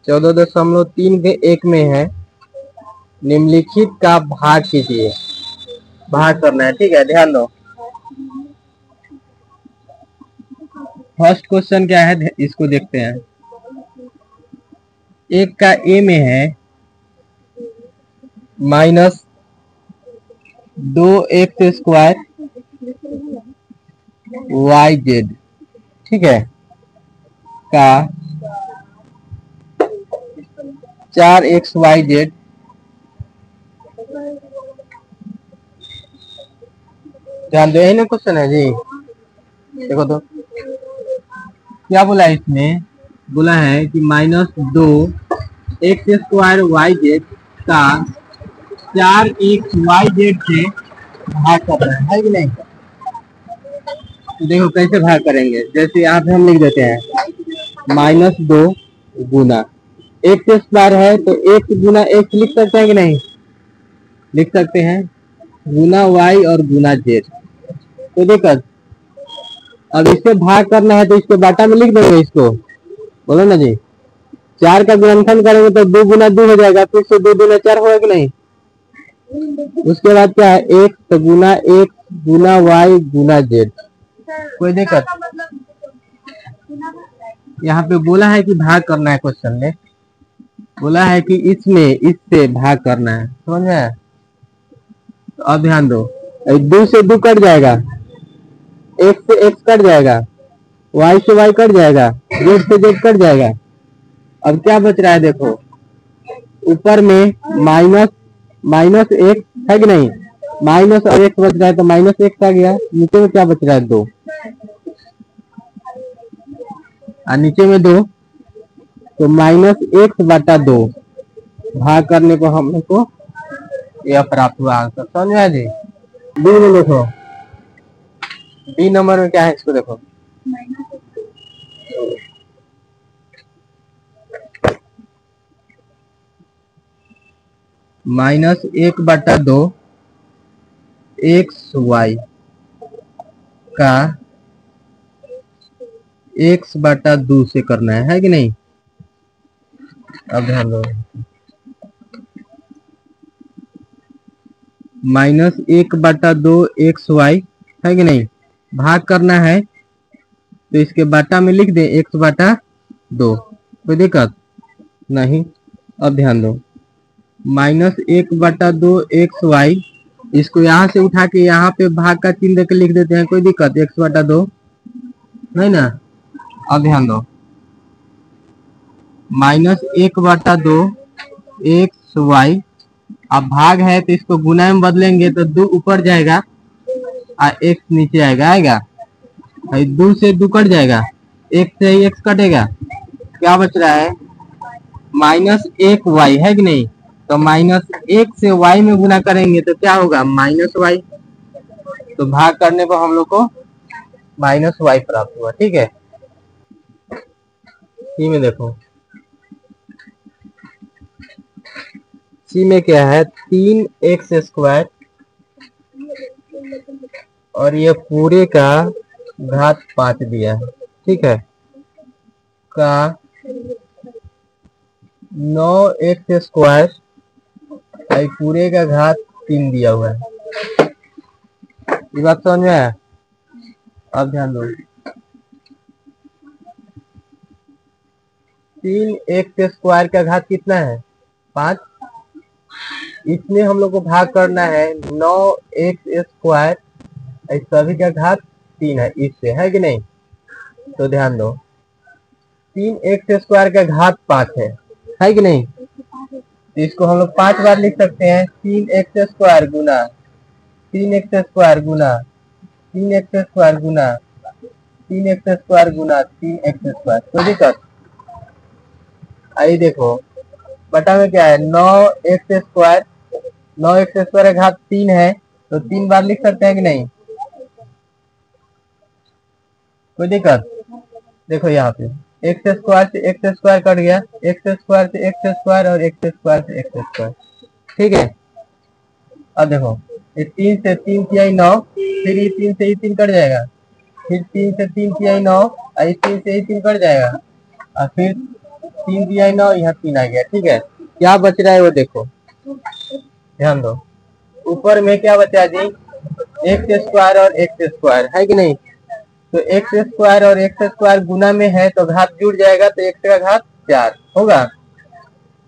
14.3 के एक में है, निम्नलिखित का भाग कीजिए। भाग करना है, ठीक है, ध्यान दो। फर्स्ट क्वेश्चन क्या है, इसको देखते हैं। एक का ए में है -2x² YZ, ठीक है, का 4xYZ ध्यान दो, यही ना क्वेश्चन है जी। देखो तो क्या बोला है इसमें, बोला है कि -2x² YZ का 4xYZ से भाग करना है कि नहीं। तो देखो कैसे भाग करेंगे, जैसे यहाँ पे हम लिख देते हैं -2 गुना x² है तो x गुना x लिख सकते हैं कि नहीं, लिख सकते हैं, गुना y और गुना z। तो देखो अब इससे भाग करना है तो इसको बाटा में लिख देंगे, इसको बोलो ना जी। 4 का गुणनफल करेंगे तो 2 गुना 2 हो जाएगा, फिर से 2 गुना 4 होगा कि नहीं। उसके बाद क्या है, x तो गुना x गुना y गुना z। कोई दिक्कत, यहाँ पे बोला है कि भाग करना है, क्वेश्चन में बोला है कि इसमें इससे भाग करना है, समझ में। तो अब ध्यान दो, 2 से 2 कट जाएगा, x से x कट जाएगा, y से y कट जाएगा, z से z कट जाएगा। अब क्या बच रहा है, देखो ऊपर में माइनस x है कि नहीं, माइनस और x बच रहा है तो -x आ गया, नीचे में क्या बच रहा है 2 और नीचे में 2, तो -x/2 भाग करने को हम लोग को यह प्राप्त हुआ आंसर, समझ में जी। बी में देखो, बी नंबर में क्या है, इसको देखो -1/2 xy का x/2 से करना है कि नहीं। अब ध्यान दो, -1/2 xy है कि नहीं, भाग करना है तो इसके बाटा में लिख दे x/2, कोई दिक्कत नहीं। अब ध्यान दो, -1/2 xy, इसको यहाँ से उठा के यहाँ पे भाग का चिन्ह देकर लिख देते हैं, कोई दिक्कत, x/2 नहीं ना। अब ध्यान दो, -1/2 xy, अब भाग है तो इसको गुना में बदलेंगे तो 2 ऊपर जाएगा और x नीचे आएगा, 2 से 2 कट जाएगा, x से ही x कटेगा, क्या बच रहा है -1y है कि नहीं। तो -1 से y में गुना करेंगे तो क्या होगा, -y। तो भाग करने पर हम लोग को -y प्राप्त हुआ, ठीक है। सी में देखो, सी में क्या है, 3x² और ये पूरे का घात 5 दिया है, ठीक है, का 9x² पूरे का घात 3 दिया हुआ है, ये बात समझ में आया। अब ध्यान दो, 3x² का घात कितना है, 5, इसमें हम लोग को भाग करना है 9x², सभी का घात 3 है इससे, है कि नहीं। तो ध्यान दो, 3x² का घात 5 है कि नहीं, तो इसको हम लोग 5 बार लिख सकते हैं, 3x² गुना 3x² गुना 3x² गुना 3x² गुना 3x², कोई दिक्कत। आई देखो बटा में क्या है, 9x² 9x² का घात 3 है तो 3 बार लिख सकते हैं कि नहीं, कोई दिक्कत। देखो यहाँ पे x² से x² कट गया, x² से x² और x² से x², ठीक है। अब देखो ये 3 से 3 किया 9, फिर ये 3 से 3 कट जाएगा, फिर 3 से 3 किया 9, और 3 से 3 कट जाएगा, और फिर 3 दिया है 9, यहाँ 3 आ गया। ठीक है, क्या बच रहा है वो देखो, ध्यान दो। ऊपर में क्या बचा जी, एक्स स्क्वायर और एक्स स्क्वायर है कि नहीं। तो एक्स स्क्वायर और एक्स स्क्वायर गुना में है तो घात जुड़ जाएगा, तो एक्स का घात 4 होगा।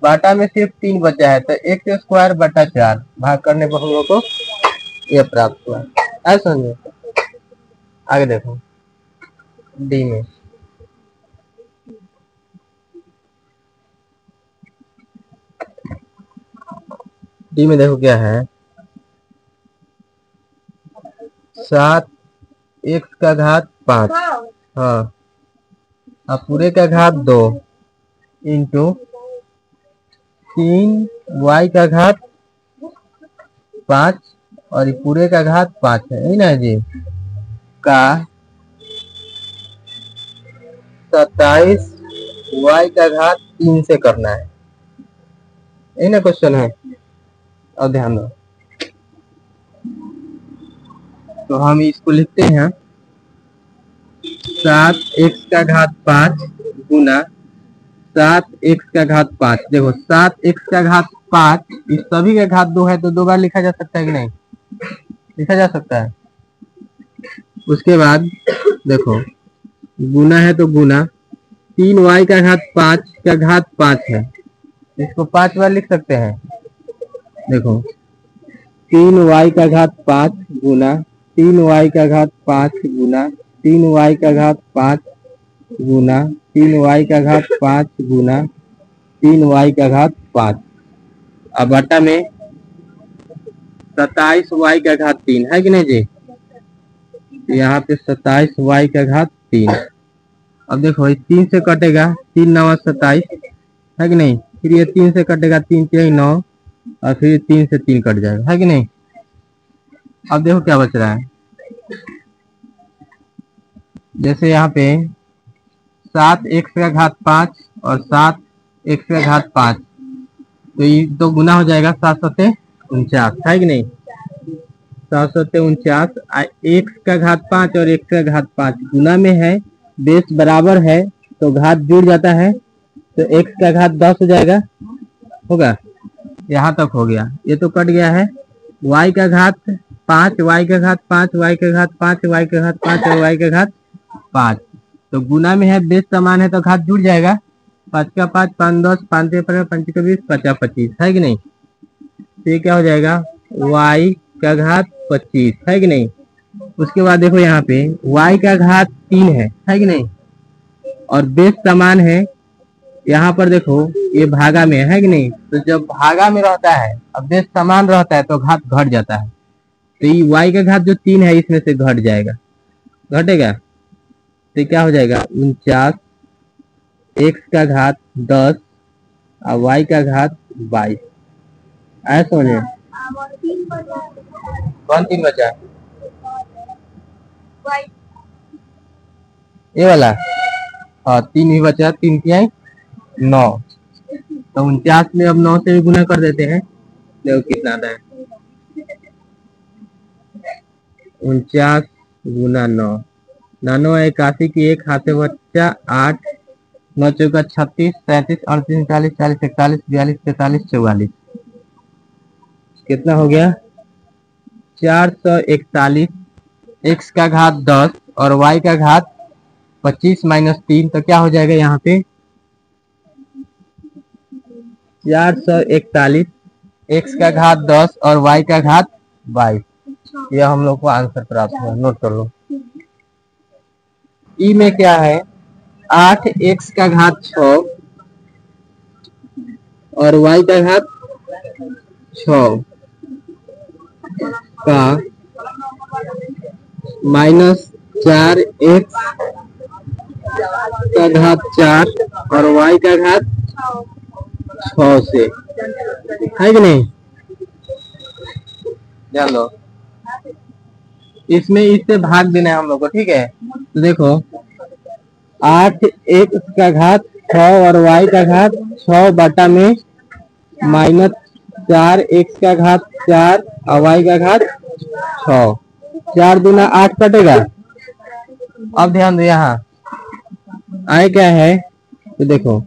बाटा में सिर्फ 3 बचा है, तो एक्स स्क्वायर बटा 4 भाग करने पर हम लोग को ये प्राप्त हुआ। ऐसा समझे। आगे देखो डी में, डी में देखो क्या है, 7 एक्स का घात 5, हाँ, अब पूरे का घात 2 इंटू 3 वाई का घात 5 और ये पूरे का घात 5 है ना जी, का 27 वाई का घात 3 से करना है, यही ना क्वेश्चन है। और ध्यान दो, तो हम इसको लिखते हैं 7 एक्स का घात 5 गुना 7 एक्स का घात 5। देखो 7 एक्स का घात 5, इस सभी का घात 2 है तो 2 बार लिखा जा सकता है कि नहीं, लिखा जा सकता है। उसके बाद देखो गुना है तो गुना 3 वाई का घात 5 का घात 5 है, इसको 5 बार लिख सकते हैं। देखो 3 वाई का घात 5 गुना 3 वाई का घात 5 गुना 3 वाई का घात 5 गुना 3 वाई का घात 5 गुना 3 वाई का घात 5। अब बटा में 27 वाई का घात 3 है कि नहीं जी, यहाँ पे 27 वाई का घात 3। अब देखो 3 से कटेगा, 3 9 27 है कि नहीं, फिर ये 3 से कटेगा, 3 3 9 और फिर 3 से 3 कट जाएगा, है कि नहीं। अब देखो क्या बच रहा है, जैसे यहाँ पे 7 एक्स का घात 5 और 7 एक्स का घात 5, तो ये तो गुना हो जाएगा 7 7 49 है कि नहीं, 7 7 49। एक्स का घात 5 और एक्स का घात 5 गुना में है, बेस बराबर है तो घात जुड़ जाता है, तो एक्स का घात 10 हो जाएगा, होगा। यहाँ तक हो गया, ये तो कट गया है। वाई का घात 5, वाई का घात 5, वाई का घात 5, वाई का घात 5 और वाई का घात 5, तो गुना में है, बेस समान है तो घात जुड़ जाएगा। 5 का 5 5 10 5 15 5 का 20 50 25 है कि नहीं, तो ये क्या हो जाएगा वाई का घात 25 है कि नहीं। उसके बाद देखो यहाँ पे y का घात 3 है कि नहीं, और बेस समान है। यहाँ पर देखो ये भागा में है कि नहीं, तो जब भागा में रहता है अब बेस समान रहता है तो घात घट जाता है, तो ये y का घात जो 3 है इसमें से घट जाएगा, घटेगा, तो क्या हो जाएगा 49 x का घात 10 और y का घात 22। ऐसा समझे। कौन 3 बचा, ये वाला, हाँ 3 ही बचा, 3 क्या है 9, तो 49 में अब 9 से भी गुना कर देते हैं, देखो कितना आता है 49 गुना 9, 9 81 की एक हाथ से बच्चा 8 9 चौका 36 37 38 39 40 41 42 43 44, कितना हो गया 441। एक्स का घात 10 और वाई का घात 25 माइनस 3, तो क्या हो जाएगा यहाँ पे 441 एक्स का घात 10 और वाई का घात 22। यह हम लोग को आंसर प्राप्त हुआ, नोट कर लो। ई में क्या है 8 एक्स का घात 6 और वाई का घात 6 का माइनस 4 एक्स का घात 4 और वाई का घात 6 से, है कि नहीं। ध्यान दो, इसमें इससे भाग देना है हम लोग को, ठीक है। तो देखो 8 एक्स का घात 6 और वाई का घात 6 बटा में माइनस 4 एक्स का घात 4 और वाई का घात 6, 4 दूना 8 कटेगा। अब ध्यान दो यहाँ आए क्या है, तो देखो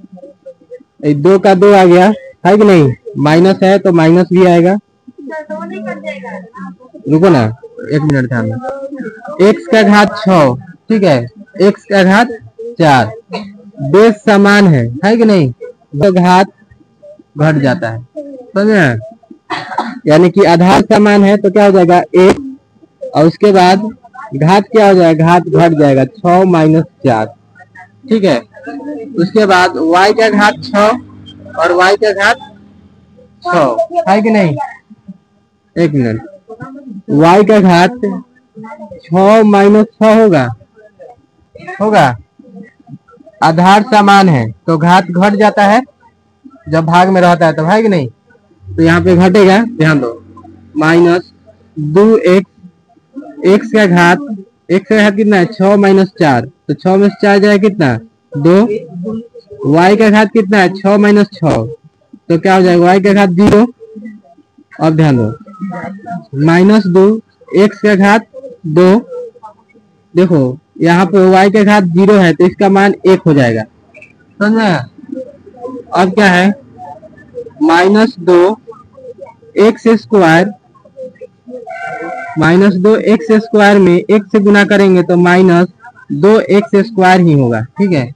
दो का दो आ गया, है कि नहीं? माइनस है तो माइनस भी आएगा। रुको ना, 1 मिनट ध्यान में। एक्स का घात 6, ठीक है, एक्स का घात 4, बेस समान है कि नहीं? तो घात घट जाता है, समझे? यानी कि आधार समान है तो क्या हो जाएगा? 1, और उसके बाद घात क्या हो जाएगा? घात घट जाएगा, 6 माइनस 4, ठीक है। उसके बाद y का घात 6 और y का घात 6, है कि नहीं? 1 मिनट, y का घात 6 माइनस 6 होगा। आधार समान है तो घात घट जाता है जब भाग में रहता है, तब, है कि नहीं? तो यहाँ पे घटेगा, ध्यान दो। माइनस 2x, x का घात कितना है? 6 माइनस 4, तो 6 में से 4 जाएगा कितना? 2। y का घात कितना है? 6 माइनस 6, तो क्या हो जाएगा? y का घात 0। अब ध्यान दो, माइनस 2, x का घात 2, देखो यहाँ पे y का घात 0 है तो इसका मान 1 हो जाएगा, समझ? अब क्या है? Minus 2 x square, minus 2 x square में 1 से गुना करेंगे तो माइनस 2 एक्स स्क्वायर ही होगा, ठीक है।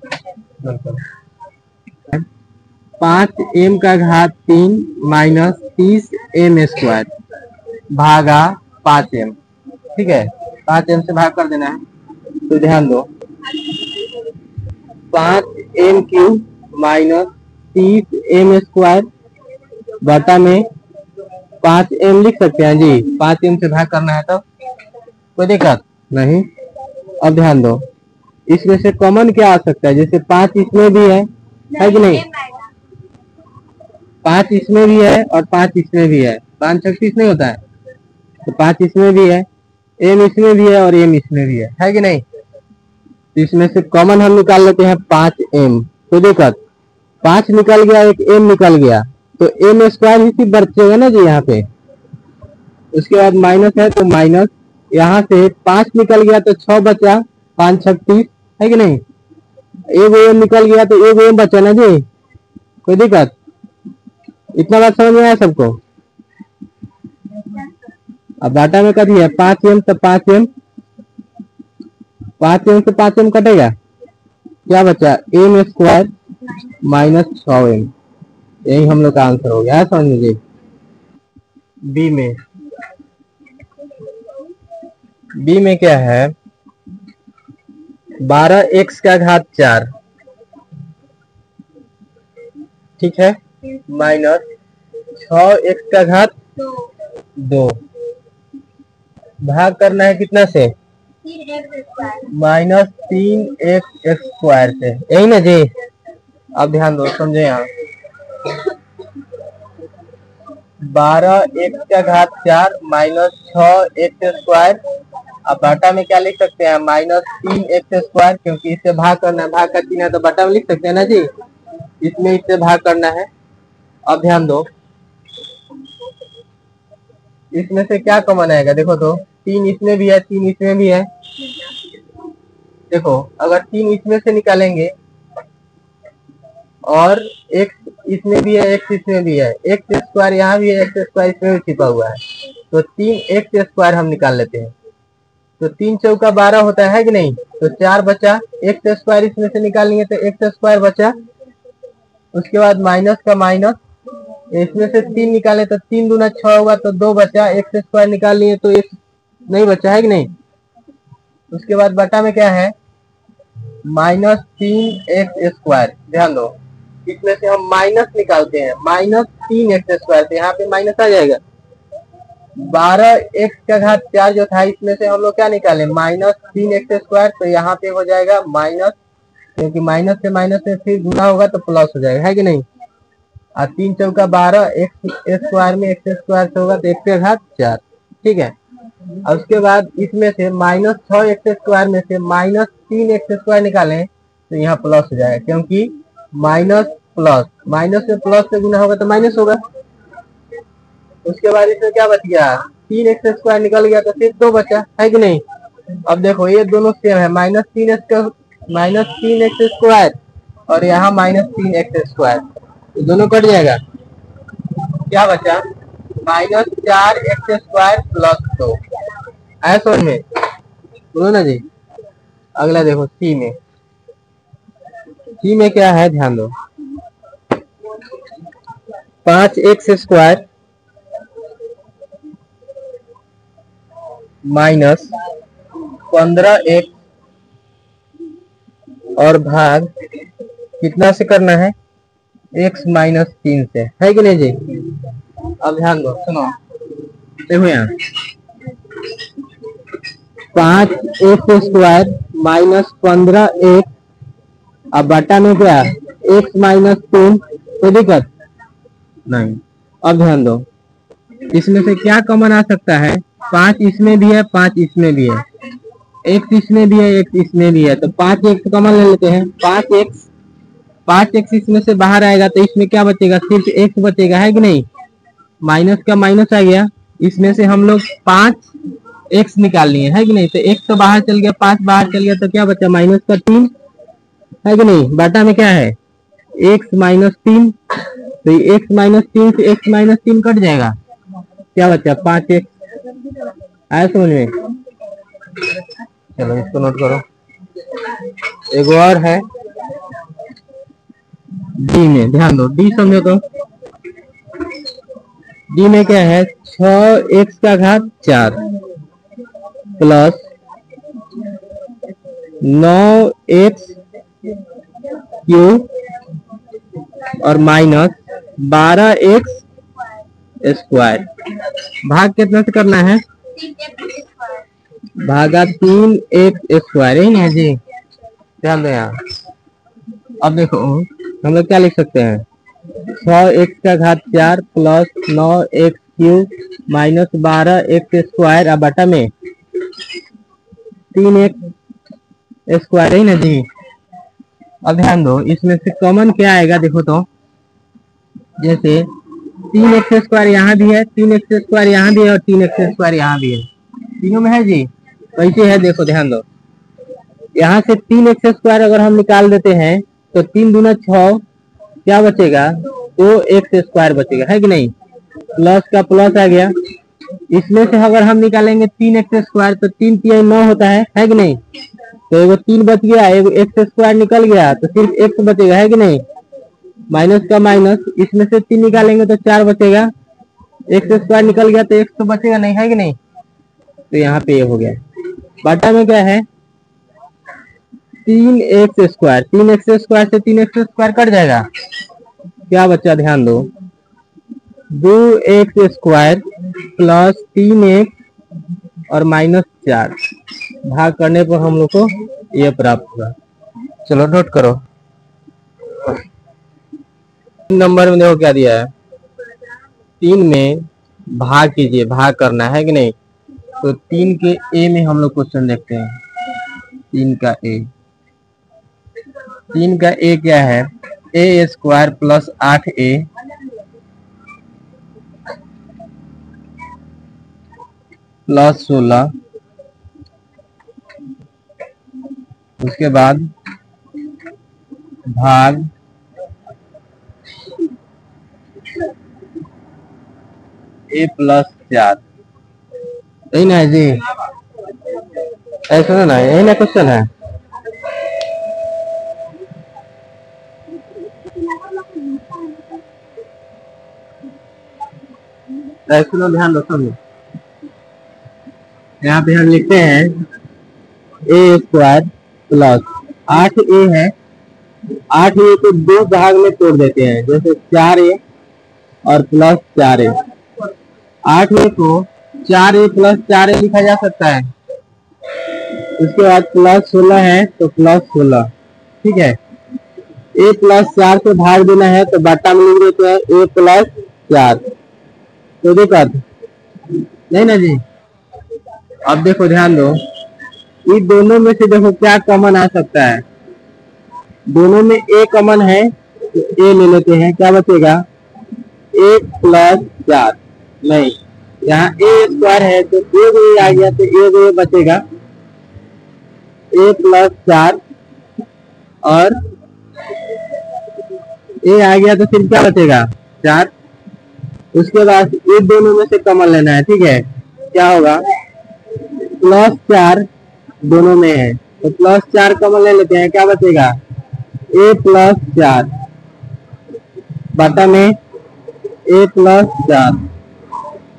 5m का घात 3 माइनस 30m स्क्वायर भागा 5m, ठीक है। 5m से भाग कर देना है, तो ध्यान दो, 5m cube minus 30m square बटा में 5m लिख सकते हैं जी। 5m से भाग करना है तो कोई दिक्कत नहीं। अब ध्यान दो, इसमें से कॉमन क्या आ सकता है? जैसे 5 इसमें भी है कि नहीं? 5 इसमें भी है और 5 इसमें भी है, 5 36 नहीं होता है, तो 5 इसमें भी है, m इसमें भी है और m इसमें भी है कि नहीं? तो इसमें से कॉमन हम निकाल लेते हैं 5m, तो दिक्कत 5 निकल गया, एक m निकल गया, तो m स्क्वायर ही सिर्फ बचेगा ना जी यहाँ पे। उसके बाद माइनस है तो माइनस, यहाँ से 5 निकल गया तो 6 बचा, 5 36, है कि नहीं? एगो m निकल गया तो एगो m बचा ना जी, कोई दिक्कत? इतना बात समझ में आया सबको? अब बाटा में कथी है? 5m, तो 5m से 5m कटेगा, क्या बचा? m स्क्वायर माइनस 6m, यही हम लोग का आंसर हो गया, समझ लीजिए। बी में क्या है? 12x का घात 4, ठीक है, माइनस 6x का घात 2, भाग करना है कितना से? माइनस 3x स्क्वायर से, यही ना जी? अब ध्यान दो, समझे? यहाँ 12x का घात 4 माइनस 6x स्क्वायर, अब बटा में क्या लिख सकते हैं? माइनस 3x स्क्वायर, क्योंकि इससे भाग करना है, भाग का चिन्ह है तो बटा में लिख सकते हैं ना जी? इसमें इससे भाग करना है। अब ध्यान दो, इसमें से क्या कॉमन आएगा? देखो तो 3 इसमें भी है, 3 इसमें भी है। देखो अगर 3 इसमें से निकालेंगे और x इसमें भी है, x इसमें भी है, एक्स स्क्वायर यहाँ भी है, एक्स स्क्वायर इसमें भी छिपा हुआ है, तो 3x स्क्वायर हम निकाल लेते हैं। तो 3 चौका 12 होता है कि नहीं? तो 4 बचा, एक्स स्क्वायर इसमें से निकालेंगे तो एक्स स्क्वायर बचा। उसके बाद माइनस का माइनस, इसमें से 3 निकाले तो 3 दूना 6 होगा, तो 2 बचा, एक्स स्क्वायर निकाल लिए तो एक नहीं बचा, है कि नहीं? उसके बाद बटा में क्या है? Minus 3x square. ध्यान दो, इसमें से हम माइनस निकालते हैं, माइनस 3x स्क्वायर, तो यहाँ पे माइनस आ जाएगा। 12x का घात 4 जो था, इसमें से हम लोग क्या निकाले? माइनस 3x स्क्वायर, तो यहाँ पे हो जाएगा माइनस, क्योंकि माइनस से माइनस में फिर गुना होगा तो प्लस हो जाएगा, है कि नहीं? और 3 चौका 12, एक्स स्क्वायर में एक्स स्क्वायर से होगा तो x का घात 4, ठीक है। और उसके बाद इसमें से माइनस 6x स्क्वायर में से माइनस 3x स्क्वायर निकालें तो यहाँ प्लस हो जाएगा, क्योंकि माइनस प्लस, माइनस से प्लस से गुना होगा तो माइनस होगा। उसके बाद इसमें क्या बच गया? 3x स्क्वायर निकल गया तो सिर्फ 2 बचा, है कि नहीं? अब देखो ये दोनों सेम है, माइनस 3x स्क्वायर और यहाँ माइनस 3x स्क्वायर, तो दोनों कट जाएगा, क्या बचा -4x² प्लस 2। आया समझ में? बोलो ना जी। अगला देखो सी में। सी में क्या है ध्यान दो, 5x² माइनस 15x और भाग कितना से करना है, x माइनस 3 से, है कि नहीं जी? अब ध्यान दो, सुनो, देखो यहाँ 5x² माइनस 15x अब बटा में क्या x माइनस 3, कोई दिक्कत नहीं। अब ध्यान दो, इसमें से क्या कॉमन आ सकता है, 5 इसमें भी है 5 इसमें भी है, x इसमें भी है x इसमें भी है, तो 5x कॉमन ले लेते हैं। 5x इसमें से बाहर आएगा तो इसमें क्या बचेगा, सिर्फ x बचेगा, है कि नहीं? माइनस का माइनस आ गया, इसमें से हम लोग 5x निकाल लिए, है कि नहीं? तो x तो बाहर चल गया, 5 बाहर चल गया, तो क्या बचा -3, है कि नहीं? बाटा में क्या है x माइनस 3, तो x माइनस 3 से x माइनस 3 कट जाएगा, क्या बचा 5x। आया समझ में? चलो इसको नोट करो। एक और है डी में, ध्यान दो, डी समझो तो। डी में क्या है, 6x4 प्लस 9x³ और माइनस 12x²। भाग कितना से करना है, भागा 3x² ही ना जी, ध्यान दो यहाँ। अब देखो हम लोग क्या लिख सकते हैं, 6x4 plus 9x³ minus 12x² अब बटा में 3x² है ना जी। अब ध्यान दो, इसमें से कॉमन क्या आएगा, देखो तो, जैसे 3x² यहाँ भी है, 3x² यहाँ भी है और 3x² यहाँ भी है, तीनों में है जी। कैसे है देखो, ध्यान दो, यहाँ से 3x² अगर हम निकाल देते हैं तो 3 दूना 6, क्या बचेगा 2x² बचेगा, है कि नहीं? प्लस का प्लस आ गया, इसमें से अगर हम निकालेंगे 3x² तो 3 3 9 होता है कि नहीं? तो एगो 3 बच गया, एगो x² निकल गया, तो सिर्फ x बचेगा, है कि नहीं? माइनस का माइनस, इसमें से 3 निकालेंगे तो 4 बचेगा, x² निकल गया तो x तो बचेगा नहीं, है कि नहीं? तो यहाँ पे ये हो गया। बाटा में क्या है 3x², 3x² से 3x² कट जाएगा, क्या बच्चा ध्यान दो, 2x² प्लस 3x और माइनस 4, भाग करने पर हम लोग को ये प्राप्त हुआ। चलो नोट करो, नंबर में देखो क्या दिया है, 3 में भाग कीजिए, भाग करना है कि नहीं? तो 3 के ए में हम लोग क्वेश्चन देखते हैं, 3 का ए, 3 का ए क्या है, a² प्लस 8a प्लस 16, उसके बाद भाग a प्लस 4, यही ना है जी? ऐसा ना, यही ना क्वेश्चन है। सुनो ध्यान दो, समझो, यहाँ पे हम लिखते हैं a² प्लस 8a है, 8a को 2 भाग में तोड़ देते हैं, जैसे 4a और प्लस 4a, 8a को 4a प्लस 4a लिखा जा सकता है। उसके बाद प्लस 16 है तो प्लस 16, ठीक है। a प्लस 4 से भाग देना है तो बाटा में लिख देते हैं a प्लस 4, तो दिक्कत नहीं ना जी। अब देखो ध्यान दो, इन दोनों में से देखो क्या कॉमन आ सकता है, दोनों में a कॉमन है तो a ले लेते हैं, क्या बचेगा a प्लस 4, नहीं, यहाँ a² है तो एगो a आ गया तो एगो a बचेगा, a प्लस 4 और ए आ गया तो फिर क्या बचेगा 4। उसके बाद ये दोनों में से कॉमन लेना है, ठीक है। क्या होगा +4 दोनों में है तो +4 कॉमन ले लेते हैं, क्या बचेगा a+4 बटा में a+4,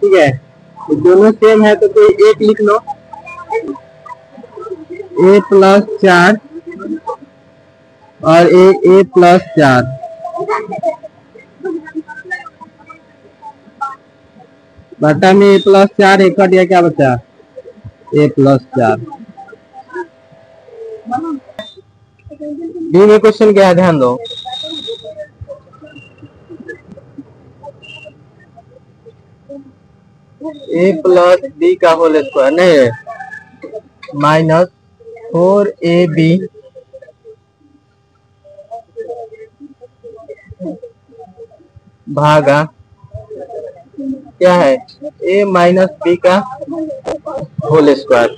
ठीक है। तो दोनों सेम है तो कोई एक लिख लो, a+4 और a+4 बटा में a+4 एक कट गया, क्या बचा a+4। बी में क्वेश्चन क्या है ध्यान दो, a+b का होल स्क्वायर नहीं है -4ab भागा क्या है a-b का होल स्क्वायर,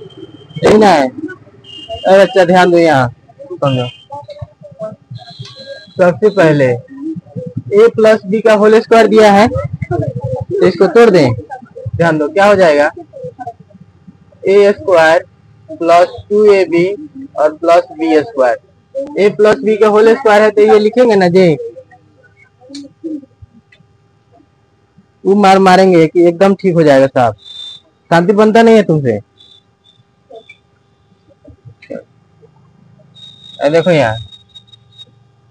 यही ना है। अरे अच्छा ध्यान दो, यहाँ समझो। सबसे पहले a+b का होल स्क्वायर दिया है तो इसको तोड़ दें, ध्यान दो क्या हो जाएगा a² + 2ab और +b²। a+b का होल स्क्वायर है तो ये लिखेंगे ना जी, वो मारेंगे कि एकदम ठीक हो जाएगा साहब, शांति बनता नहीं है तुमसे। देखो यहाँ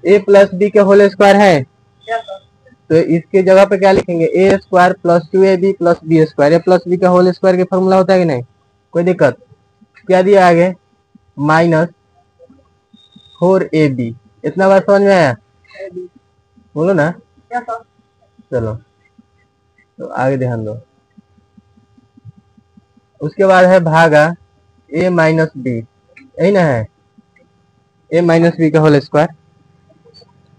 a+b का होल स्क्वायर है तो इसके जगह पे क्या लिखेंगे a² + 2ab + b²। a+b का होल स्क्वायर के फॉर्मूला होता है कि नहीं, कोई दिक्कत। क्या दिया आगे -4ab, इतना बात समझ में आया, बोलो ना। चलो तो आगे ध्यान दो। उसके बाद है भागा a-b, यही ना है a-b का होल स्क्वायर।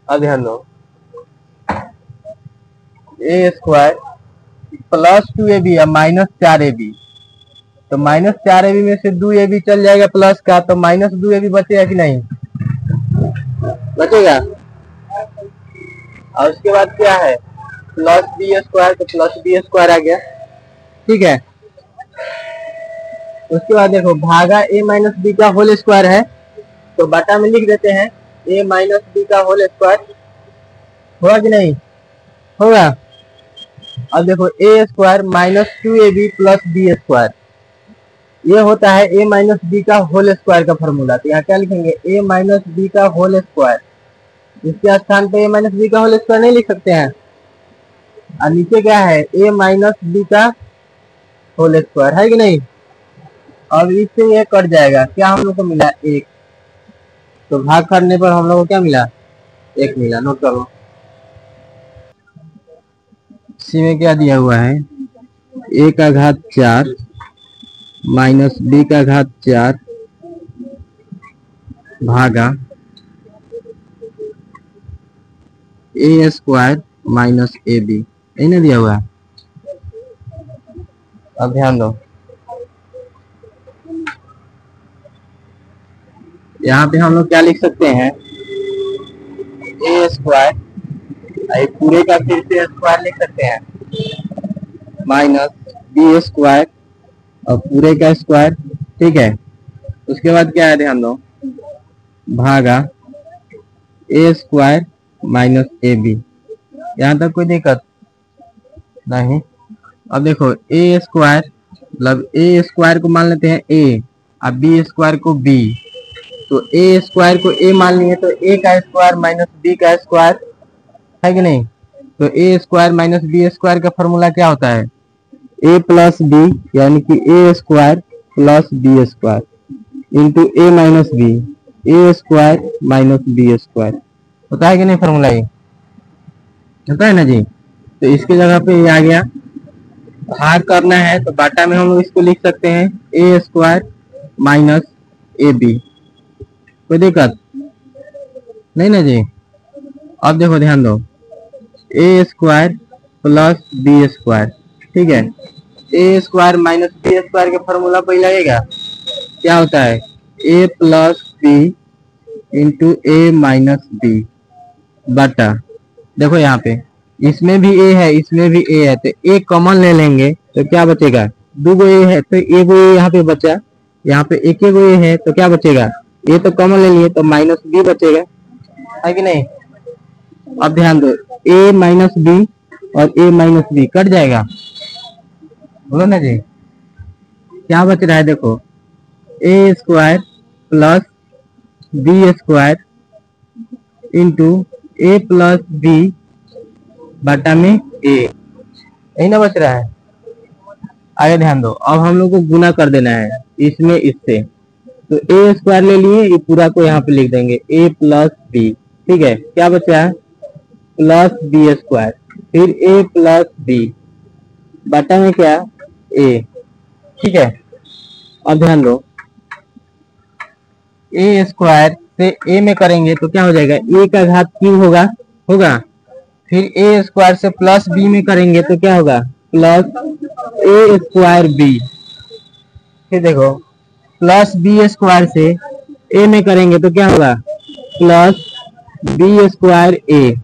अब ध्यान दो a² + 2ab या -4ab, तो -4ab में से 2ab चल जाएगा प्लस का, तो -2ab बचेगा कि नहीं, बचेगा। और उसके बाद क्या है +b², तो +b² आ गया, ठीक है। उसके बाद देखो भागा a-b का होल स्क्वायर है तो बटा में लिख देते हैं a-b का होल स्क्वायर, होगा कि नहीं होगा। अब देखो a² -2ab + b², ये होता है a-b का होल स्क्वायर का फॉर्मूला। तो यहाँ क्या लिखेंगे a-b का होल स्क्वायर, इसके स्थान पे a-b का होल स्क्वायर नहीं लिख सकते हैं। और नीचे क्या है a-b का होल स्क्वायर, है कि नहीं। अब इससे ये कट जाएगा, क्या हम लोग को मिला 1, तो भाग करने पर हम लोग को क्या मिला 1 मिला, नोट करो। सी में क्या दिया हुआ है a⁴ -b⁴ भागा a² -ab, यही ना दिया हुआ है। अब ध्यान दो यहाँ पे हम लोग क्या लिख सकते हैं a², पूरे का फिर से स्क्वायर लिख सकते हैं -b² और पूरे का स्क्वायर, ठीक है। उसके बाद क्या है ध्यान दो भागा a² -ab, यहाँ तक कोई दिक्कत नहीं। अब देखो a² मतलब a² को मान लेते हैं a और b² को b, तो a² को a मान लिए तो a का स्क्वायर -b² है कि नहीं। तो a² -b² का फॉर्मूला क्या होता है a+b, यानी कि a² + b² into a - b, a² - b², होता है कि नहीं फॉर्मूला, ये होता है ना जी। तो इसके जगह पे ये आ गया। भाग करना है तो बाटा में हम लोग इसको लिख सकते हैं a² - ab, कोई दिक्कत नहीं ना जी। अब देखो ध्यान दो a² + b², ठीक है। a² - b² के फॉर्मूला पर लगेगा, क्या होता है a + b into a - b बटा देखो यहाँ पे इसमें भी ए है, इसमें भी ए है, तो ए कॉमन ले लेंगे तो क्या बचेगा, दो गो ए है तो एक गो ए यहाँ पे बचा, यहाँ पे एक गो ए है तो क्या बचेगा, ए तो कॉमन ले लिए तो माइनस बी बचेगा, है कि नहीं। अब ध्यान दो, ए माइनस बी और ए माइनस बी कट जाएगा, बोलो ना जी, क्या बच रहा है, देखो A square plus B square into A plus B बटा में ए, यही ना बच रहा है। आगे ध्यान दो, अब हम लोग को गुना कर देना है इसमें इससे, तो ए स्क्वायर ले लिए, ये पूरा को यहाँ पे लिख देंगे ए प्लस बी, ठीक है, क्या बचा है प्लस बी स्क्वायर, फिर ए प्लस बी बटा में क्या ए, ठीक है। अब ध्यान दो, ए स्क्वायर से ए में करेंगे तो क्या हो जाएगा, ए का घात क्यूब होगा, फिर ए स्क्वायर से प्लस बी में करेंगे तो क्या होगा प्लस ए स्क्वायर बी, फिर देखो प्लस बी स्क्वायर से ए में करेंगे तो क्या होगा प्लस बी स्क्वायर ए,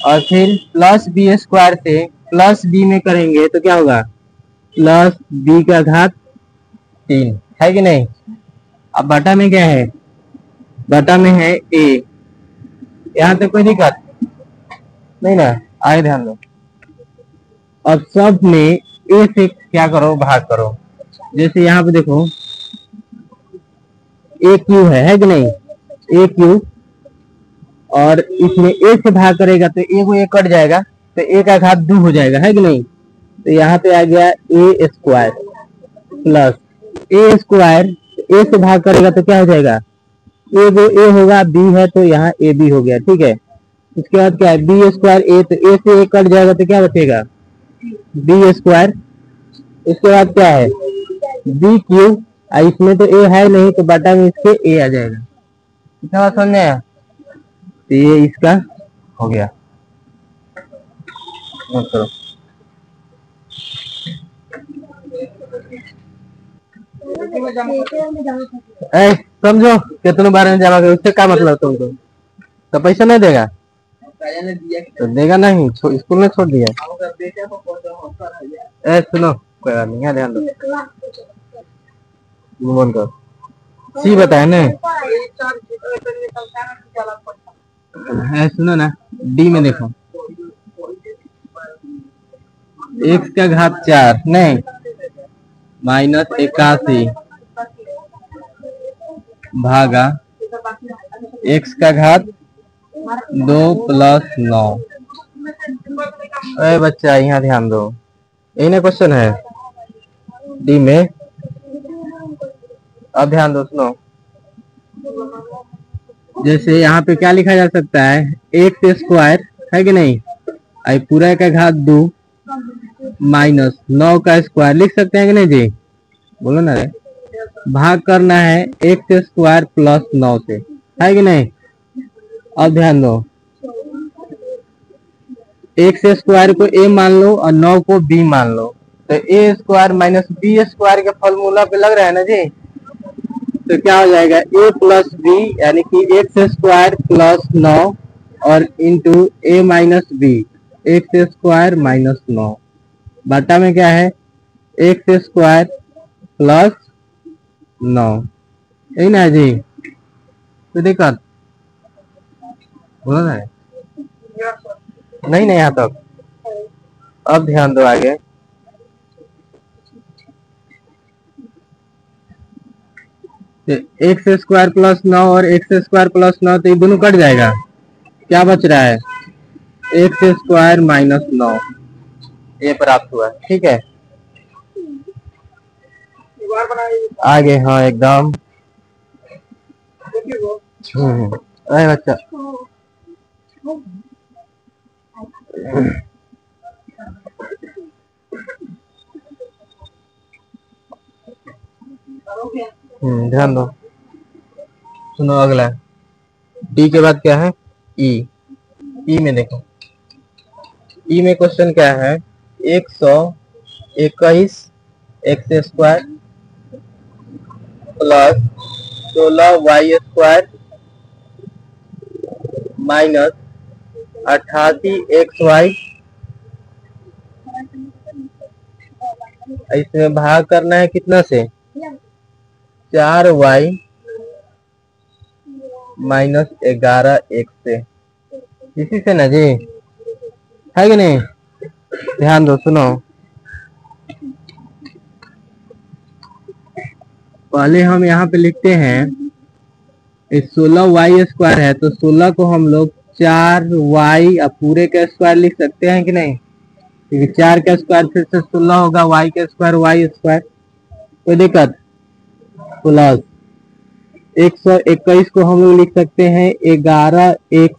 और फिर प्लस बी स्क्वायर से प्लस बी में करेंगे तो क्या होगा प्लस बी का घात 3, है कि नहीं। अब बटा में क्या है, बटा में है ए, यहाँ तक कोई दिक्कत नहीं ना। आगे ध्यान दो, अब सब में ए से क्या करो भाग करो, जैसे यहाँ पे देखो ए क्यू है कि नहीं, ए क्यू, और इसमें ए से भाग करेगा तो ए को ए कट जाएगा तो ए का घात 2 हो जाएगा, है कि नहीं। तो यहाँ पे आ गया ए स्क्वायर प्लस ए स्क्वायर, ए से भाग करेगा तो क्या हो जाएगा, ए जो ए होगा बी है तो यहाँ ए बी हो गया, ठीक है। इसके बाद क्या है बी स्क्वायर ए, तो ए से ए कट जाएगा तो क्या बचेगा बी स्क्वायर, इसके बाद क्या है बी क्यू, इसमें तो ए है नहीं तो बटा में इसके ए आ जाएगा, इतना बात समझ में आया, तो ये इसका हो गया। करो समझो कितने बारे में जमा, उससे क्या मतलब तुमको, तो पैसा नहीं देगा, तो देगा नहीं, स्कूल में छोड़ दिया। सुनो कोई बात नहीं, ध्यान दो, कर सी बताए ना, सुनो ना डी में देखो एक्स का घात 4 नहीं माइनस 81 भागा एक्स का घात 2 प्लस 9। अरे बच्चा यहाँ ध्यान दो, यही ना क्वेश्चन है डी में। अब ध्यान दो सुनो, जैसे यहाँ पे क्या लिखा जा सकता है एक्स स्क्वायर, है कि नहीं, आई पूरा का घात 2 माइनस 9 का स्क्वायर लिख सकते हैं कि नहीं जी, बोलो ना रे, भाग करना है एक्स स्क्वायर प्लस 9 से, है कि नहीं। अब ध्यान दो, एक्स स्क्वायर को ए मान लो और 9 को बी मान लो, तो ए स्क्वायर माइनस बी स्क्वायर के फॉर्मूला पे लग रहा है ना जी, तो क्या हो जाएगा ए प्लस बी, यानी कि एक्स स्क्वायर प्लस 9 और into A minus B, X square minus 9 बटा में क्या है एक्स स्क्वायर प्लस 9, यही ना जी, तो दिक्कत बोलो ना नहीं यहाँ तक। अब ध्यान दो आगे, एक्स स्क्वायर प्लस 9 और एक्स स्क्वायर प्लस 9, तो ये दोनों कट जाएगा, क्या बच रहा है एक्स स्क्वायर माइनस 9, ये प्राप्त हुआ, ठीक है। आगे हाँ एकदम, अरे बच्चा ध्यान दो, सुनो अगला डी के बाद क्या है ई, ई में देखो, ई में क्वेश्चन क्या है 121 x square plus 16 y square minus 88xy, इसमें भाग करना है कितना से, 4y माइनस 11x से, इसी से ना जी, है कि नहीं? ध्यान दो, सुनो, पहले हम यहाँ पे लिखते हैं 16y² है, तो 16 को हम लोग 4y अब पूरे का स्क्वायर लिख सकते हैं कि नहीं? क्योंकि 4 का स्क्वायर फिर से 16 होगा, y का स्क्वायर y², कोई दिक्कत? प्लस 121 को हम लोग लिख सकते हैं 11x,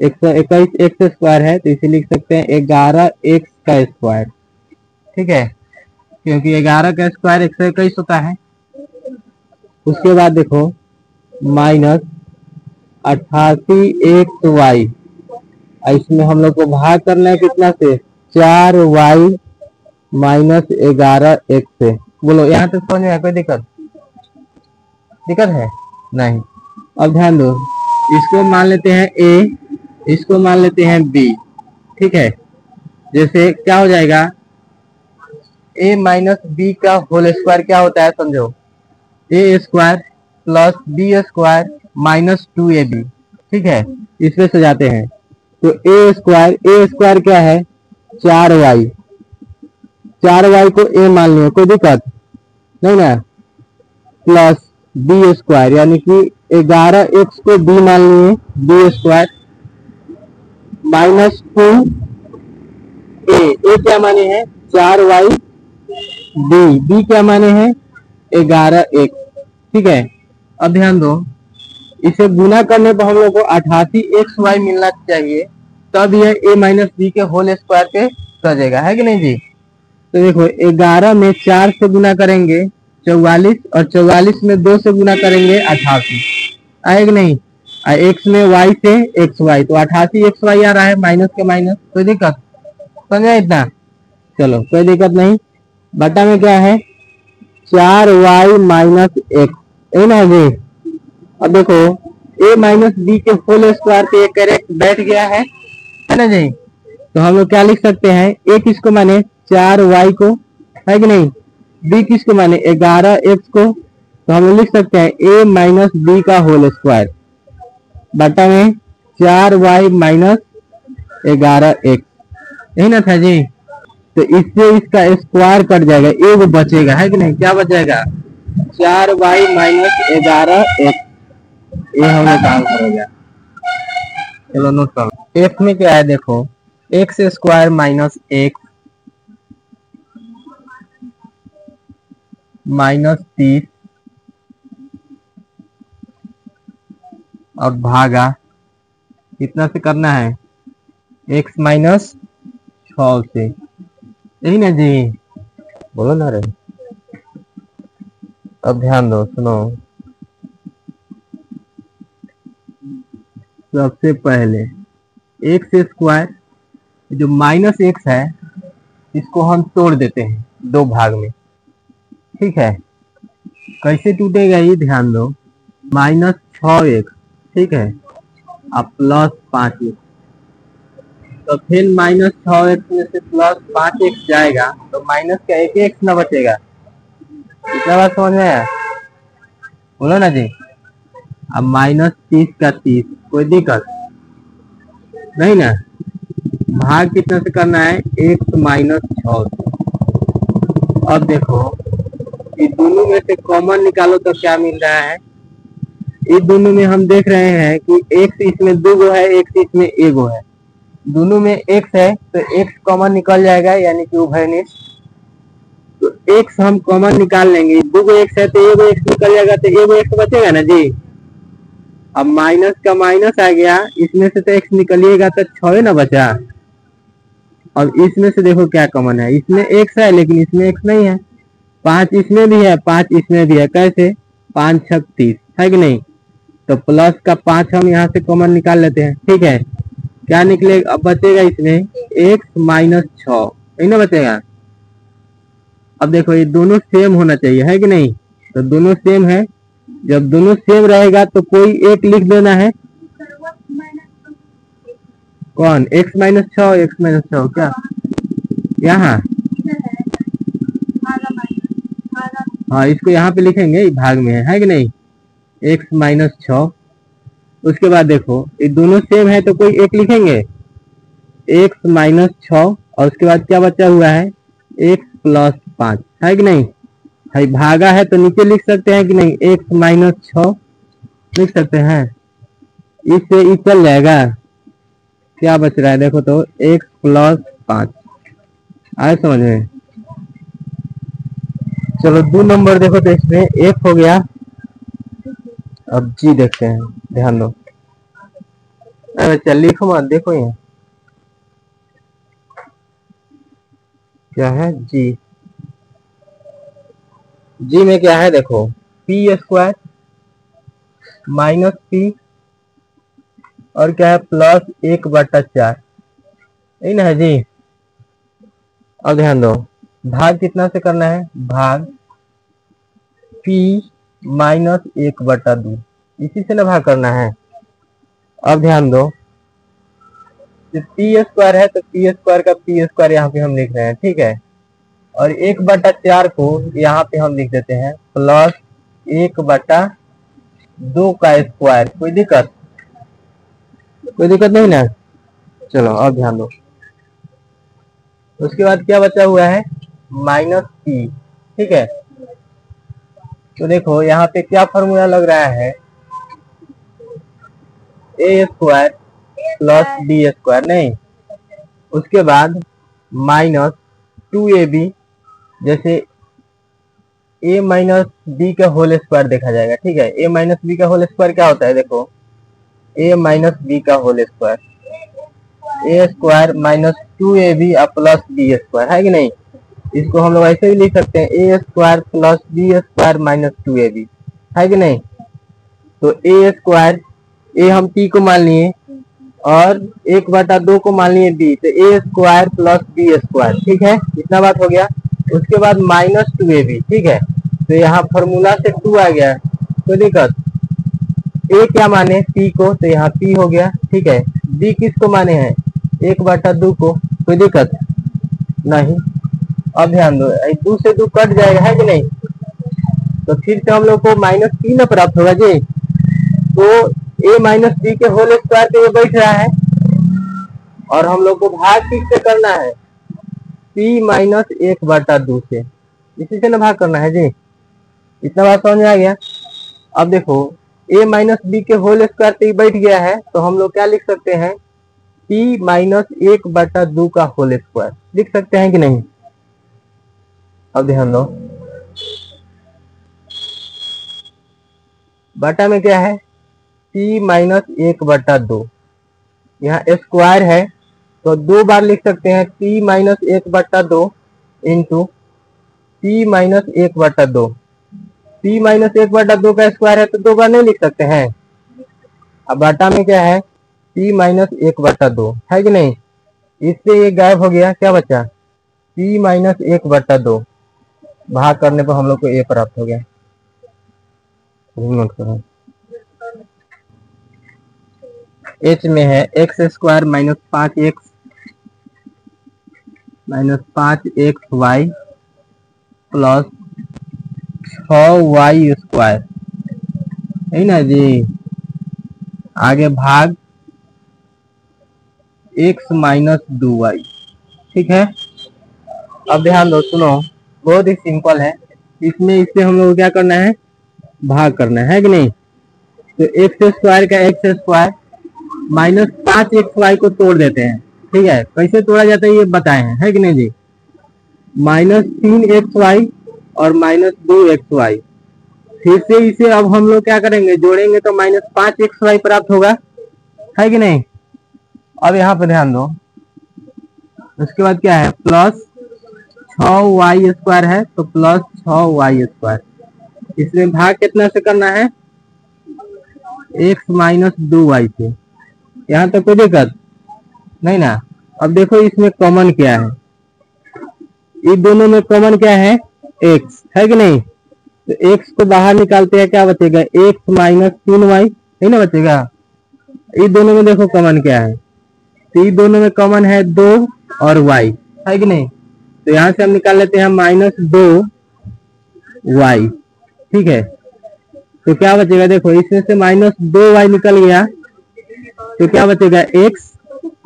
121 x² है तो इसे लिख सकते हैं 11x का स्क्वायर, ठीक है, क्योंकि 11 का स्क्वायर 121 होता है। उसके बाद देखो माइनस 88xy, इसमें हम लोग को भाग करना है कितना से, 4y माइनस 11x से। बोलो यहाँ तक समझ में आया? कोई दिक्कत है? नहीं। अब ध्यान दो, इसको मान लेते हैं a, इसको मान लेते हैं b, ठीक है। जैसे क्या हो जाएगा, a माइनस b का होल स्क्वायर क्या होता है समझो, a² plus b² minus 2ab, ठीक है। इसमें सजाते हैं तो a² क्या है, 4y, 4y को a मान लिया, कोई दिक्कत नहीं ना, प्लस b² यानी कि 11x को b मान लिए, b² माइनस 2a, क्या माने हैं 4y, b क्या माने हैं 11x, ठीक है। अब ध्यान दो, इसे गुना करने पर हम लोग को 88xy मिलना चाहिए, तब यह a माइनस b के होल स्क्वायर पे सजेगा, है कि नहीं जी? तो देखो 11 में 4 से गुना करेंगे 44, और 44 में 2 से गुना करेंगे 88, आएगा नहीं? x में y से xy, तो 88xy आ रहा है, माइनस के माइनस, कोई दिक्कत? समझा इतना? चलो कोई दिक्कत नहीं। बटा में क्या है, 4y माइनस x, है ना जी? अब देखो a माइनस b के होल स्क्वायर पे एक करेक्ट बैठ गया है ना जी? तो हम लोग क्या लिख सकते हैं, a किसको माने 4y को, है कि नहीं? b किसको माने 11x को, तो हम लोग लिख सकते हैं a माइनस b का होल स्क्वायर बटा में 4y माइनस 11x, यही ना था जी? तो इससे इसका स्क्वायर कट जाएगा, एक बचेगा, है कि नहीं? क्या बच जाएगा, 4y माइनस 11x, ये हम लोग काम करेंगे। चलो नोट करो, f में क्या है देखो, x² माइनस x माइनस 30 और भागा कितना से करना है, x माइनस 6 से, यही ना जी? बोलो ना रे। अब ध्यान दो, सुनो, सबसे पहले x² जो माइनस x है इसको हम तोड़ देते हैं 2 भाग में, ठीक है। कैसे टूटेगा ये ध्यान दो, माइनस 6x, ठीक है, अब प्लस 5x, तो फिर माइनस 6x में से प्लस 5x जाएगा तो माइनस का एक x ना बचेगा, इतना बात समझ में आया? बोलो ना जी। अब माइनस 30 का 30, कोई दिक्कत नहीं ना? भाग कितना से करना है, x माइनस 6 से। अब देखो ये दोनों में से कॉमन निकालो तो क्या मिल रहा है, इस दोनों में हम देख रहे हैं कि x इसमें 2 है, x इसमें 1 है, दोनों में x है तो x कॉमन निकल जाएगा, यानी कि उभयनिष्ठ, तो x हम कॉमन निकाल लेंगे, 2 x है तो 1 x निकल जाएगा, तो 1 x बचेगा ना जी? अब माइनस का माइनस आ गया, इसमें से तो x निकलिएगा तो 6 ना बचा। अब इसमें से देखो क्या कॉमन है, इसमें x है लेकिन इसमें x नहीं है, 5 इसमें भी है 5 इसमें भी है, कैसे 5 6 30, है कि नहीं? तो प्लस का 5 हम यहाँ से कॉमन निकाल लेते हैं, ठीक है। क्या निकलेगा, अब बचेगा इसमें x माइनस 6, यही ना बचेगा। अब देखो ये दोनों सेम होना चाहिए, है कि नहीं? तो दोनों सेम है, जब दोनों सेम रहेगा तो कोई एक लिख देना है, कौन x-6 क्या यहाँ? हाँ, इसको यहाँ पे लिखेंगे, भाग में है कि नहीं, x-6। उसके बाद देखो ये दोनों सेम है तो कोई एक लिखेंगे, x-6, और उसके बाद क्या बचा हुआ है, x+5 है कि नहीं। भाई भागा है तो नीचे लिख सकते हैं कि नहीं, x-6 लिख सकते हैं, इससे ये चल जाएगा। क्या बच रहा है देखो तो, x+5 आए समझ में। चलो 2 नंबर देखो तो इसमें एक हो गया। अब जी देखते हैं, ध्यान दो। अरे चल लिखो मत, देखो ये क्या है, जी में क्या है देखो, p² -p और क्या है +1/4, यही ना है जी। अब ध्यान दो, भाग कितना से करना है, भाग p -1/2, इसी से ना भाग करना है। अब ध्यान दो, p² है तो p² का p² यहाँ पे हम लिख रहे हैं, ठीक है। और 1/4 को यहाँ पे हम लिख देते हैं +1/2 का स्क्वायर। कोई दिक्कत नहीं ना। चलो अब ध्यान दो, उसके बाद क्या बचा हुआ है, -p, ठीक है। तो देखो यहाँ पे क्या फॉर्मूला लग रहा है, a² + b², नहीं, उसके बाद -2ab, जैसे a - b का होल स्क्वायर देखा जाएगा, ठीक है। a - b का होल स्क्वायर क्या होता है देखो, a - b का whole square, a² -2ab + b² है कि नहीं। इसको हम लोग ऐसे भी लिख सकते हैं, a² + b² -2ab है कि नहीं। तो a², a हम p को मान लिए और 1/2 को मान लिए b, तो a² + b², ठीक है, इतना बात हो गया। उसके बाद -2ab, ठीक है। तो यहाँ फॉर्मूला से 2 आ गया, कोई दिक्कत। a क्या माने, p को, तो यहाँ p हो गया, ठीक है। b किसको माने हैं, 1/2 को, कोई दिक्कत नहीं। अब ध्यान दो, 2 से 2 कट जाएगा है कि नहीं, तो फिर से हम लोग को -p ना प्राप्त होगा जी। तो a - b के होल स्क्वायर पे ये बैठ रहा है और हम लोग को भाग किससे करना है, p - 1/2 से, इसी से ना भाग करना है जी। इतना बात समझ में आ गया। अब देखो a - b के होल स्क्वायर पे बैठ गया है, तो हम लोग क्या लिख सकते हैं, p - 1/2 का होल स्क्वायर लिख सकते हैं कि नहीं। अब ध्यान दो, बटा में क्या है, p - 1/2, यहाँ स्क्वायर है तो 2 बार लिख सकते हैं, p - 1/2 इंटू p - 1/2। p - 1/2 का स्क्वायर है तो 2 बार नहीं लिख सकते हैं। अब बटा में क्या है, p - 1/2 है कि नहीं, इससे ये गायब हो गया, क्या बचा, p - 1/2, भाग करने पर हम लोग को a प्राप्त हो गया। नोट करो, h में है x² - 5x - 5xy + 6y², है ना जी। आगे भाग x - 2y, ठीक है। अब ध्यान दो, सुनो, बहुत ही सिंपल है, इसमें इससे हम लोग क्या करना है, भाग करना है कि नहीं। तो x² का x² -5xy को तोड़ देते हैं, ठीक है। कैसे तोड़ा जाता है ये बताए हैं, है कि नहीं जी। -3xy और -2xy, फिर से इसे अब हम लोग क्या करेंगे, जोड़ेंगे तो -5xy प्राप्त होगा, है कि नहीं। अब यहाँ पे ध्यान दो, उसके बाद क्या है, +6y² है तो +6y², इसमें भाग कितना से करना है, x - 2y से। यहाँ तो कोई दिक्कत नहीं ना। अब देखो इसमें कॉमन क्या है, इन दोनों में कॉमन क्या है, x है कि नहीं। तो x को बाहर निकालते हैं, क्या बचेगा, x - 3y, नहीं ना बचेगा। इन दोनों में देखो कॉमन क्या है, तो दोनों में कॉमन है 2 और y, है कि नहीं। तो यहाँ से हम निकाल लेते हैं -2y, ठीक है। तो क्या बचेगा, देखो इसमें से -2y निकल गया तो क्या बचेगा x,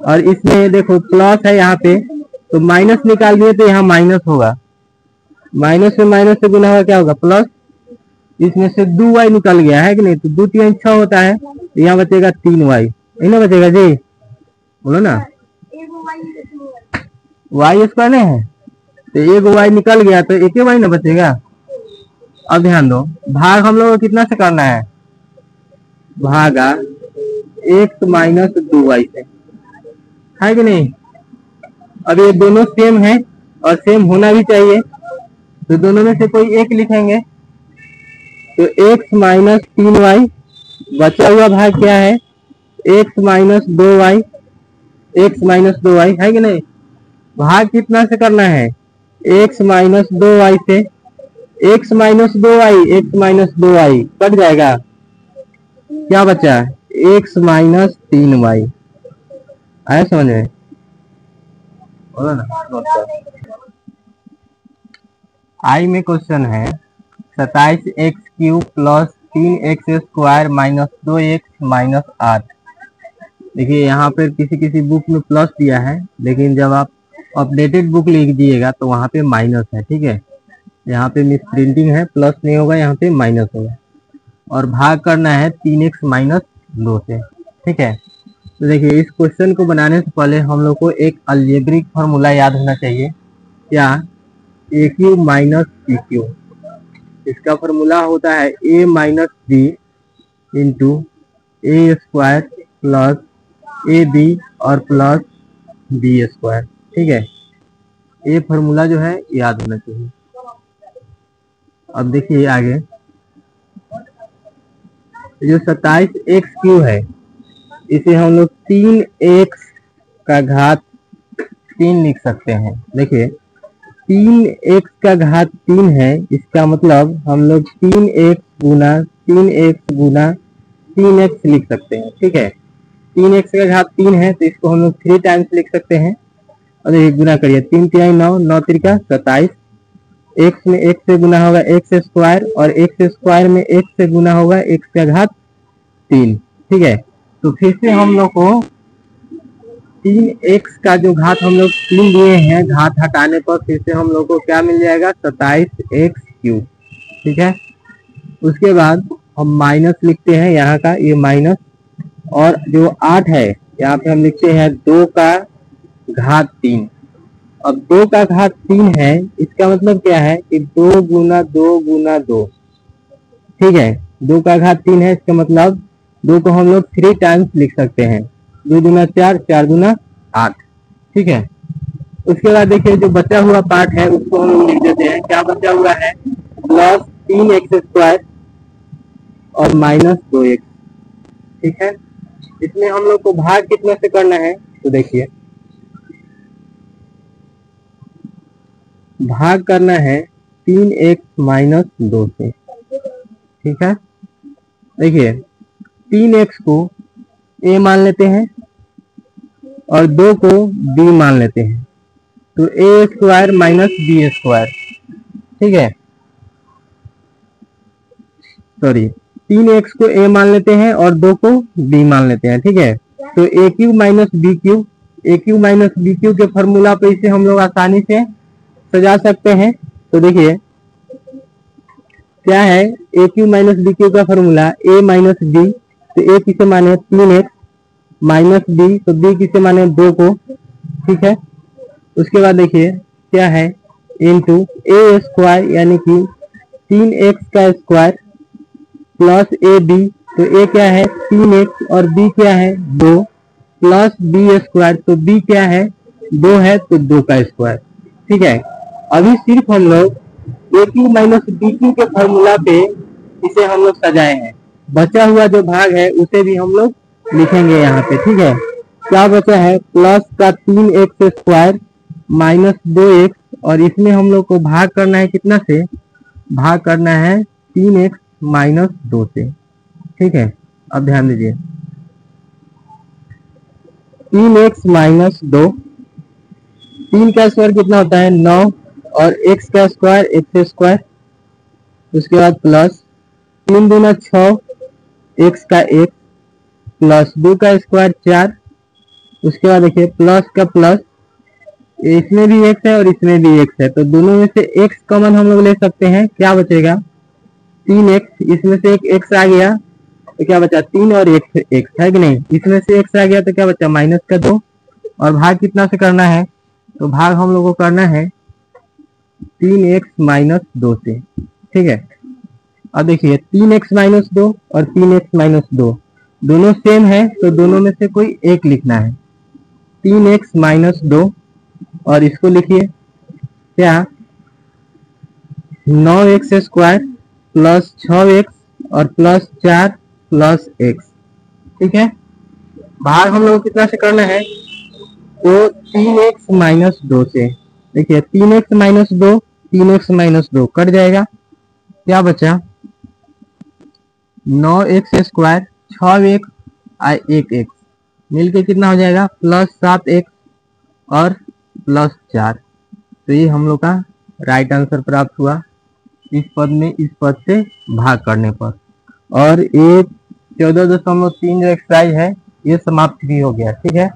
और इसमें देखो प्लस है यहाँ पे, तो माइनस निकाल दिए तो यहाँ माइनस होगा, माइनस में माइनस से गुना होगा क्या होगा प्लस, इसमें से 2y निकल गया, है कि नहीं। तो 2 3 6 होता है, तो यहाँ बचेगा 3y, ना बचेगा जी, बोलो ना, y स्क्वायर नहीं है तो एक y निकल गया तो एक y ना बचेगा। अब ध्यान दो, भाग हम लोग को कितना से करना है, भागा x माइनस 2y से, है कि नहीं। अब ये दोनों सेम है और सेम होना भी चाहिए, तो दोनों में से कोई एक लिखेंगे, तो x माइनस 3y, बचा हुआ भाग क्या है x minus 2y, x minus 2y, है कि नहीं। भाग कितना से करना है, x माइनस 2y से, x minus 2y, x minus 2y cut जाएगा, क्या बचा x माइनस 3y, आया समझ में, बोलो ना। आई में क्वेश्चन है 27x³ plus 3x square minus 2x minus 8। देखिए यहाँ पर किसी किसी बुक में प्लस दिया है, लेकिन जब आप अपडेटेड बुक लिख दिएगा तो वहाँ पे माइनस है, ठीक है। यहाँ पे मिस प्रिंटिंग है, प्लस नहीं होगा, यहाँ पे माइनस होगा। और भाग करना है 3x माइनस 2 से, ठीक है। तो देखिए इस क्वेश्चन को बनाने से पहले हम लोग को एक अलजेब्रिक फार्मूला याद होना चाहिए, क्या, a³ माइनस b³। इसका फार्मूला होता है a minus b into A square plus ab और प्लस b स्क्वायर, ठीक है। ये फार्मूला जो है याद होना चाहिए। अब देखिए आगे, जो 27x³ है इसे हम लोग 3x का घात 3 लिख सकते हैं। देखिए 3x का घात 3 है, इसका मतलब हम लोग 3x गुना 3x गुना 3x लिख सकते हैं, ठीक है। 3x का घात 3 है तो इसको हम लोग 3 टाइम्स लिख सकते हैं। और देखिए गुना करिए, 3 3 9, 9 3 27, x में x से गुना होगा x स्क्वायर, और x स्क्वायर में x से गुना होगा x का घात 3, ठीक है। तो फिर से हम लोग को 3x का जो घात हम लोग 3 दिए हैं, घात हटाने पर फिर से हम लोग को क्या मिल जाएगा 27x³, ठीक है। उसके बाद हम माइनस लिखते हैं यहाँ का, ये माइनस, और जो 8 है यहाँ पे हम लिखते हैं 2 का घात 3। अब 2 का घात 3 है, इसका मतलब क्या है कि 2 गुना 2 गुना 2, ठीक है। 2 का घात 3 है, इसका मतलब 2 को हम लोग 3 टाइम्स लिख सकते हैं, 2 दूना 4, 4 दूना 8, ठीक है। उसके बाद देखिए जो बचा हुआ पार्ट है उसको हम लोग लिख देते हैं, क्या बचा हुआ है, प्लस 3x स्क्वायर और माइनस 2x, ठीक है। इसमें हम लोग को भाग कितने से करना है, तो देखिए भाग करना है 3x माइनस 2 से, ठीक है। देखिए 3x को a मान लेते हैं और 2 को b मान लेते हैं, तो a square minus b square, ठीक है। सॉरी, 3x को a मान लेते हैं और 2 को b मान लेते हैं, ठीक है। तो a³ minus b³, a³ minus b³ के फॉर्मूला पे इसे हम लोग आसानी से सजा सकते हैं। तो देखिए क्या है, a³ माइनस b³ का फॉर्मूला a माइनस b, तो a किसे माने 3x माइनस b, तो b किसे माने 2 को, ठीक है। उसके बाद देखिए क्या है, इंटू a स्क्वायर यानी कि 3x का स्क्वायर प्लस ab, तो a क्या है 3x और b क्या है 2, प्लस b स्क्वायर, तो b क्या है 2 है तो 2 का स्क्वायर, ठीक है। अभी सिर्फ हम लोग a³ माइनस b³ के फॉर्मूला पे इसे हम लोग सजाए हैं, बचा हुआ जो भाग है उसे भी हम लोग लिखेंगे यहाँ पे, ठीक है। क्या बचा है, प्लस का 3x स्क्वायर माइनस 2x, और इसमें हम लोग को भाग करना है कितना से, भाग करना है 3x माइनस 2 से, ठीक है। अब ध्यान दीजिए, 3x माइनस 2, 3 का स्क्वायर कितना होता है 9, और x का स्क्वायर x स्क्वायर, उसके बाद प्लस 3 दूना 6, x का x, प्लस 2 का स्क्वायर 4, उसके बाद देखिए प्लस का प्लस, इसमें भी x है और इसमें भी x है, तो दोनों में से x कॉमन हम लोग ले सकते हैं, क्या बचेगा 3x, इसमें से एक x आ गया तो क्या बचा 3 और x है कि नहीं, इसमें से x आ गया तो क्या बचा माइनस का 2, और भाग कितना से करना है, तो भाग हम लोग को करना है 3x माइनस 2 से, ठीक है। अब देखिए 3x माइनस 2 और 3x माइनस 2 दोनों सेम है, तो दोनों में से कोई एक लिखना है, 3x माइनस 2, और इसको लिखिए क्या 9x स्क्वायर प्लस 6x और प्लस 4 प्लस x, ठीक है। भाग हम लोग कितना से करना है, तो 3x माइनस 2 से, देखिए 3x minus 2, 3x minus 2 cut जाएगा, क्या बचा 9x स्क्वायर 6x और 1x मिलके कितना हो जाएगा प्लस 7x और प्लस 4, तो ये हम लोग का राइट आंसर प्राप्त हुआ इस पद में इस पद से भाग करने पर। और ये 14.3 जो एक्सरसाइज है ये समाप्त भी हो गया, ठीक है।